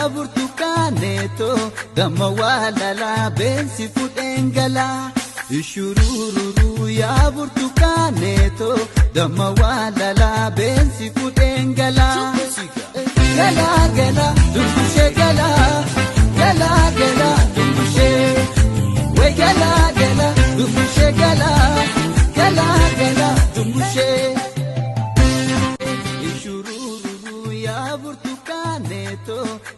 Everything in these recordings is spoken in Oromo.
burtukaneto damma walala bensi fudengala ishururu ya burtukaneto damma walala bensi fudengala gala gala dumbushe gala gala gala dumbushe we gala gala dumbushe gala gala gala dumbushe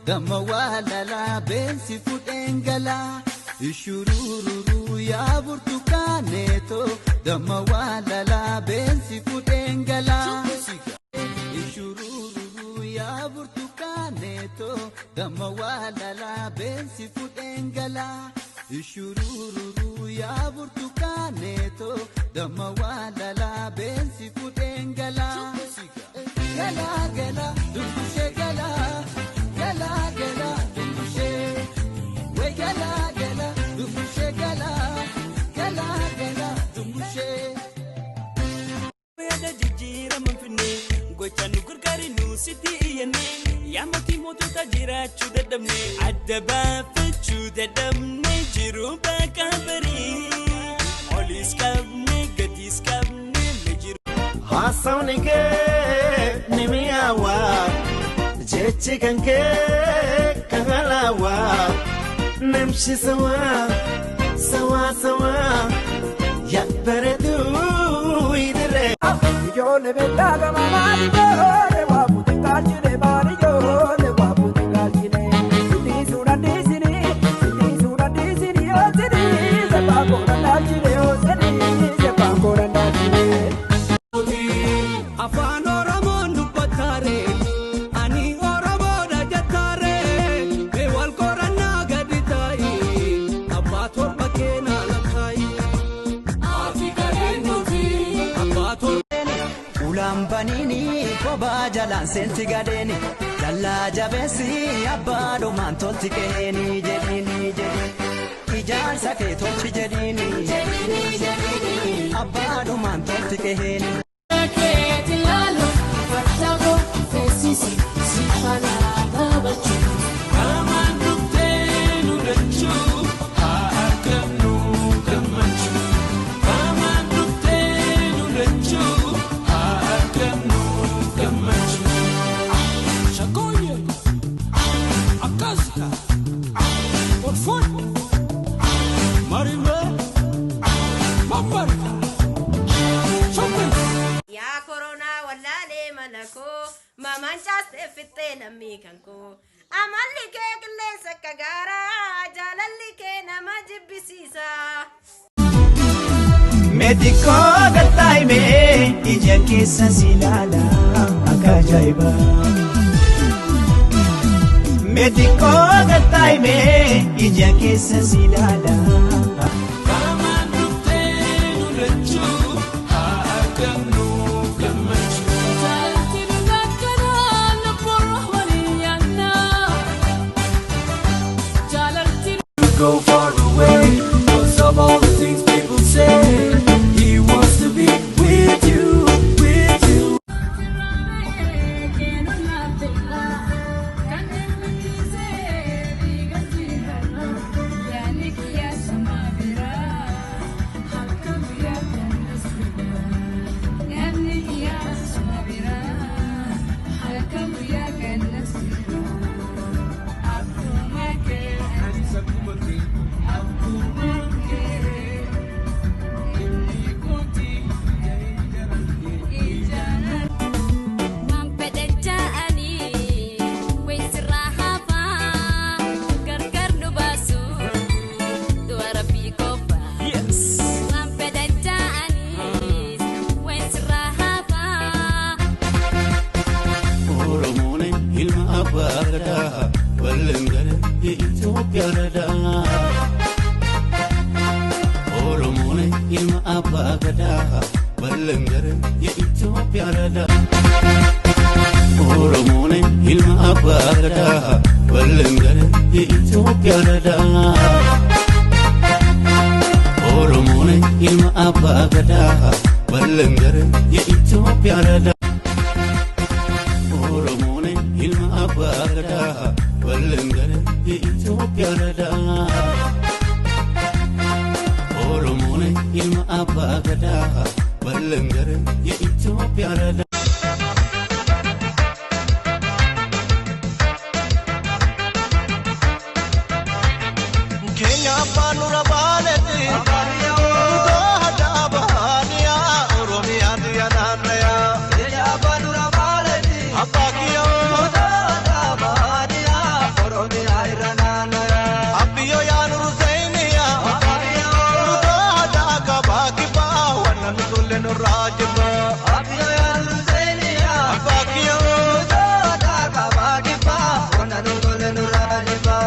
damma walala bensi fudengala ishururu ya burtukaneto damma walala bensi fudengala ishururu ya burtukaneto damma walala bensi fudengala ishururu ya burtukaneto damma walala bensi fudengala gala gala dumbushe gala gala gala dumbushe we gala gala dumbushe gala gala gala dumbushe weda jijira manfine gocha nugur kari nu siti yene yamati moto tajira chudadamne adaba chudadamne jiru bakabari olis kabne gadis kabne mejiru hasawnike nimiyawa Chikanke kahalawa namshi sawa sawa sawa ya beredu idere yo le betaga mama le wabu de kaljine mari yo le wabu de kaljine siti sura disini o sini se pa kora daljine o sini se pa kora daljine afano ramondu patare Ulambanini koba jalan senti gadeni dalla jabesi abbado man tolti keheni jedini ijar sake tolti jedini abbado man tolti keheni Tilalo fatago fesisi sifana babachu Mamanchaste fitte nammi kanko amalli ke qilleensa kagaara jaalalli ke nama jibbisiisa Mediko gataime ija keessa silala akajaiba Mediko gataime ija keessa silala go far away because of all the things people say he wants to be with you Ethiopia rada Oromone ilma abagada balengare ya Ethiopia rada Oromone ilma abagada balengare ya Ethiopia rada Oromone ilma abagada balengare ya Ethiopia rada Oromone ilma abagada በልንገር የኢትዮጵያ ረዳ ኦሮሞ ነኝ ኢልማ አባ ገዳ በልንገር የኢትዮጵያ ረዳ Kenya panura baleti Dohada bahania Oromia diananaya Kenya panura baleti Apakiyo Dohada bahania Oromia irananaya Apiyo yanuru zainiya Apakiyo Dohada kabakiba Wanamitullenu rajiba Apiyo yanuru zainiya Apakiyo Dohada kabakiba Wanamitullenu rajiba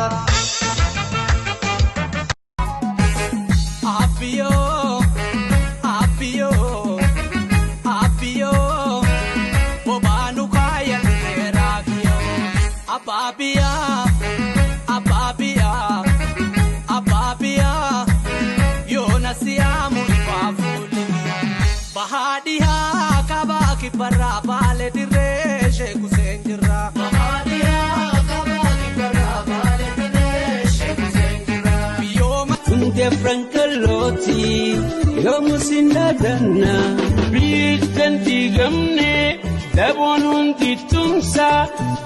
Bahadiha kabaki barra bale dire sheku senjira Bahadiha kabaki barra bale dire sheku senjira Biyoma Tunde frankalooti yoomusinda danna biitan diigamne daboon hundi tumsa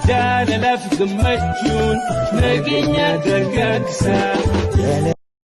jaalalaaf gammachuun nageenya dargaagsa